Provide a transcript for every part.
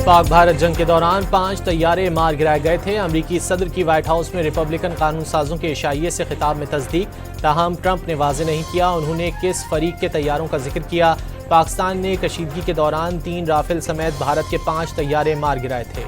पाक भारत जंग के दौरान 5 तैयारे मार गिराए गए थे। अमरीकी सदर की व्हाइट हाउस में रिपब्लिकन कानून साजों के इशाइये से खिताब में तस्दीक, ताहम ट्रंप ने वाजे नहीं किया उन्होंने किस फरीक के तैयारों का जिक्र किया। पाकिस्तान ने कशीदगी के दौरान 3 राफेल समेत भारत के 5 तैयारे मार गिराए थे।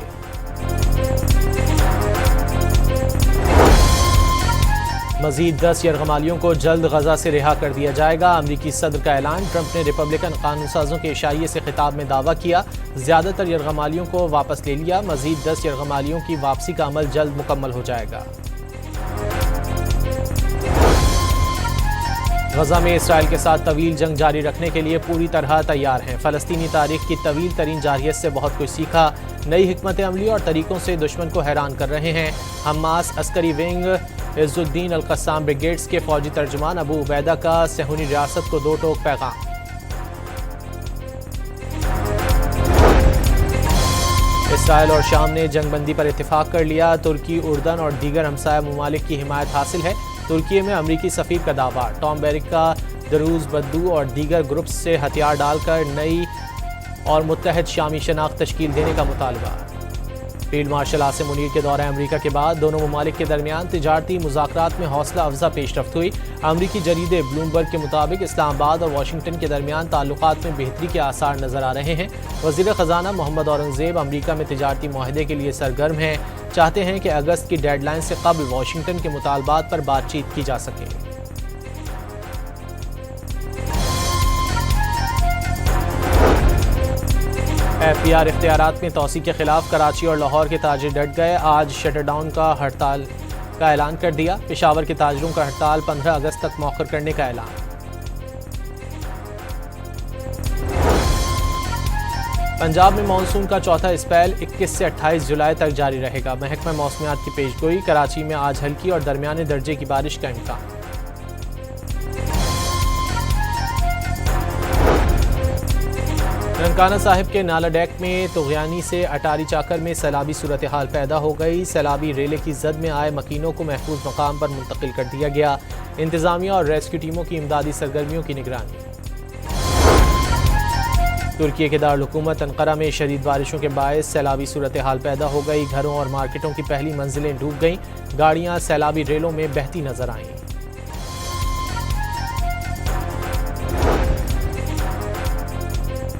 मजीद 10 यरगमालियों को जल्द गजा से रिहा कर दिया जाएगा। अमरीकी सदर का ऐलान। ट्रंप ने रिपब्लिकन कानून साजों के इशाइये से खिताब में दावा किया, ज्यादातर यरगमालियों को वापस ले लिया। मजीद 10 यरगमालियों की वापसी का अमल जल्द मुकम्मल हो जाएगा। गजा में इसराइल के साथ तवील जंग जारी रखने के लिए पूरी तरह तैयार हैं। फलस्तीनी तारीख की तवील तरीन जारहियत से बहुत कुछ सीखा, नई हिकमत अमली और तरीकों से दुश्मन को हैरान कर रहे हैं। हमास अस्करी विंग इज़्ज़ुद्दीन अल-क़स्साम ब्रिगेड्स के फौजी तर्जुमान अबू उबैदा का सहूनी रियासत को 2 टोक पैगाम। इसराइल और शाम ने जंगबंदी पर इत्तेफाक कर लिया। तुर्की, उर्दन और दीगर हमसाया ममालिक की हिमायत हासिल है। तुर्की में अमरीकी सफ़ीर का दावा। टॉम बेरिक का दरूज बद्दू और दीगर ग्रुप्स से हथियार डालकर नई और मुत्तहद शामी शनाख्त तश्कील देने का मुतालबा। फील्ड मार्शल आसिम मुनीर के दौरे अमरीका के बाद दोनों ममालिक के दरमियान तिजारती मुज़ाकरात में हौसला अफजा पेशरफ्त हुई। अमरीकी जरीदे ब्लूमबर्ग के मुताबिक इस्लामाबाद और वाशिंगटन के दरमियान ताल्लुकात में बेहतरी के आसार नजर आ रहे हैं। वज़ीर ख़जाना मोहम्मद औरंगज़ेब अमरीका में तिजारती मुआहदे के लिए सरगर्म हैं, चाहते हैं कि अगस्त की डेडलाइन से कबल वाशिंगटन के मुतालबात पर बातचीत की जा सके। FBR इख्तियारात में तोसी के खिलाफ कराची और लाहौर के ताजिर डट गए। आज शटरडाउन का हड़ताल का ऐलान कर दिया। पेशावर के ताजिरों का हड़ताल 15 अगस्त तक मौखर करने का ऐलान। पंजाब में मानसून का चौथा स्पेल 21 से 28 जुलाई तक जारी रहेगा। महकमा मौसमियात की पेशगोई। कराची में आज हल्की और दरमियाने दर्जे की बारिश का इम्कान। ननकाना साहिब के नाला डेक में तुगयानी से अटारी चाकर में सैलाबी सूरत हाल पैदा हो गई। सैलाबी रेले की जद में आए मकीनों को महफूज मकाम पर मुंतकिल कर दिया गया। इंतजामिया और रेस्क्यू टीमों की इमदादी सरगर्मियों की निगरानी। तुर्की के दारुल हुकूमत अंकारा में शदीद बारिशों के बायस सैलाबी सूरत हाल पैदा हो गई। घरों और मार्केटों की पहली मंजिलें डूब गईं। गाड़ियां सैलाबी रेलों में बहती नजर आईं।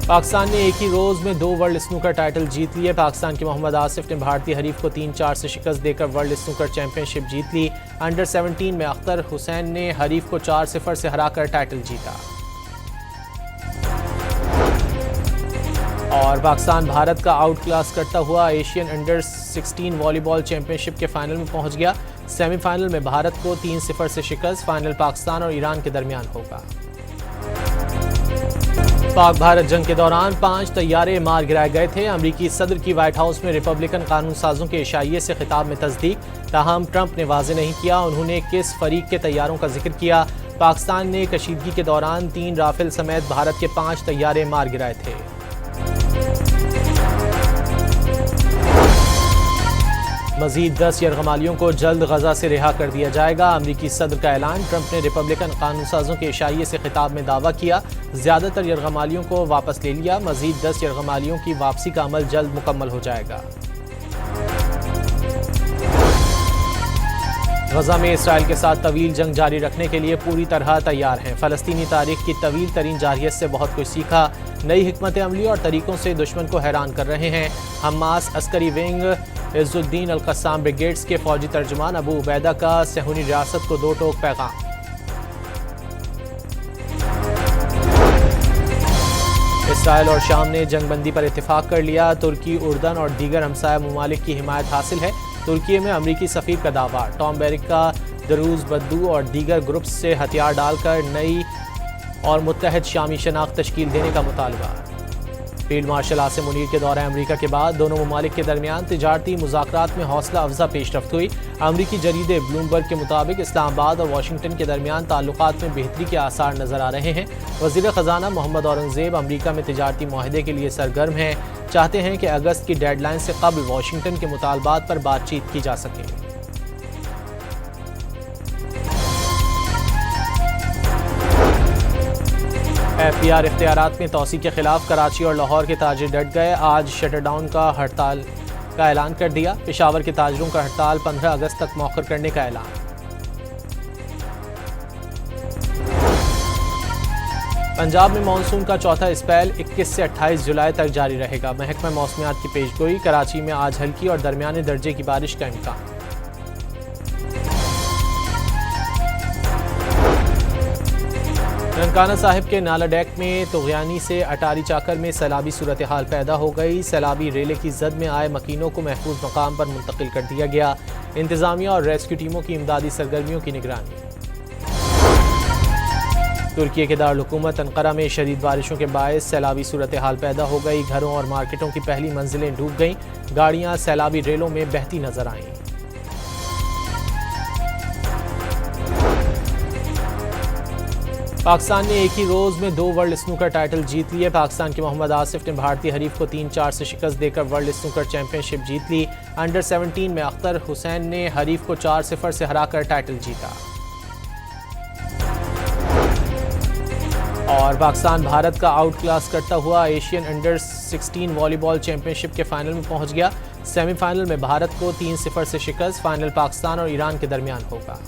पाकिस्तान ने एक ही रोज में 2 वर्ल्ड स्नूकर टाइटल जीत लिए। पाकिस्तान के मोहम्मद आसिफ ने भारतीय हरीफ को 3-4 से शिकस्त देकर वर्ल्ड स्नूकर चैंपियनशिप जीत ली। अंडर 17 में अख्तर हुसैन ने हरीफ को 4-0 से हराकर टाइटल जीता। और पाकिस्तान भारत का आउट क्लास करता हुआ एशियन अंडर 16 वॉलीबॉल चैंपियनशिप के फाइनल में पहुंच गया। सेमीफाइनल में भारत को 3-0 से शिकस्त। फाइनल पाकिस्तान और ईरान के दरमियान होगा। पाक भारत जंग के दौरान 5 तैयारे मार गिराए गए थे। अमरीकी सदर की व्हाइट हाउस में रिपब्लिकन कानून साजों के इशाइये से खिताब में तस्दीक, ताहम ट्रंप ने वाजे नहीं किया उन्होंने किस फरीक के तैयारों का जिक्र किया। पाकिस्तान ने कशीदगी के दौरान 3 राफेल समेत भारत के 5 तैयारे मार गिराए थे। मजीद 10 यरगमालियों को जल्द गजा से रिहा कर दिया जाएगा। अमरीकी सदर का ऐलान। ट्रंप ने रिपब्लिकन कानून साजों के इशाइये से खिताब में दावा किया, ज्यादातर यरगमालियों को वापस ले लिया। मजीद 10 यरगमालियों की वापसी का अमल जल्द मुकम्मल हो जाएगा। गजा में इसराइल के साथ तवील जंग जारी रखने के लिए पूरी तरह तैयार हैं। फलस्तीनी तारीख की तवील तरीन जारहियत से बहुत कुछ सीखा, नई हिकमत अमली और तरीकों से दुश्मन को हैरान कर रहे हैं। हमास अस्करी विंग इज़्ज़ुद्दीन अल-क़स्साम ब्रिगेड्स के फौजी तर्जुमान अबू उबैदा का सहूनी रियासत को 2 टोक पैगाम। इसराइल और शाम ने जंगबंदी पर इत्तेफाक कर लिया। तुर्की, उर्दन और दीगर हमसाया ममालिक की हिमायत हासिल है। तुर्की में अमरीकी सफ़ीर का दावा। टॉम बेरिक का दरूज बद्दू और दीगर ग्रुप्स से हथियार डालकर नई और मुत्तहद शामी शनाख्त तश्कील देने का मुतालबा। फील्ड मार्शल आसिम मुनीर के दौरे अमरीका के बाद दोनों ममालिक के दरमियान तिजारती मुज़ाकरात में हौसला अफजा पेशरफ्त हुई। अमरीकी जरीदे ब्लूमबर्ग के मुताबिक इस्लामाबाद और वाशिंगटन के दरमियान ताल्लुकात में बेहतरी के आसार नजर आ रहे हैं। वज़ीर ख़जाना मोहम्मद औरंगज़ेब अमरीका में तिजारती मुआहदे के लिए सरगर्म हैं, चाहते हैं कि अगस्त की डेडलाइन से कबल वाशिंगटन के मुतालबात पर बातचीत की जा सके। एफबीआर इख्तियारात में तोसी के खिलाफ कराची और लाहौर के ताजिर डट गए। आज शटर डाउन का हड़ताल का ऐलान कर दिया। पेशावर के ताजिरों का हड़ताल 15 अगस्त तक मौखर करने का ऐलान। पंजाब में मानसून का चौथा स्पेल 21 से 28 जुलाई तक जारी रहेगा। महकमा मौसमियात की पेशगोई। कराची में आज हल्की और दरमियाने दर्जे की बारिश का इम्कान। ननकाना साहिब के नाला डेक में तुगयानी से अटारी चाकर में सैलाबी सूरत हाल पैदा हो गई। सैलाबी रेले की जद में आए मकीनों को महफूज मकाम पर मुंतकिल कर दिया गया। इंतजामिया और रेस्क्यू टीमों की इमदादी सरगर्मियों की निगरानी। तुर्की के दारुल हुकूमत अंकारा में शदीद बारिशों के बायस सैलाबी सूरत हाल पैदा हो गई। घरों और मार्केटों की पहली मंजिलें डूब गईं। गाड़ियां सैलाबी रेलों में बहती नजर आईं। पाकिस्तान ने एक ही रोज में 2 वर्ल्ड स्नूकर टाइटल जीत लिए। पाकिस्तान के मोहम्मद आसिफ ने भारतीय हरीफ को 3-4 से शिकस्त देकर वर्ल्ड स्नूकर चैंपियनशिप जीत ली। अंडर 17 में अख्तर हुसैन ने हरीफ को 4-0 से हराकर टाइटल जीता। और पाकिस्तान भारत का आउट क्लास करता हुआ एशियन अंडर 16 वॉलीबॉल चैंपियनशिप के फाइनल में पहुंच गया। सेमीफाइनल में भारत को 3-0 से शिकस्त। फाइनल पाकिस्तान और ईरान के दरमियान होगा।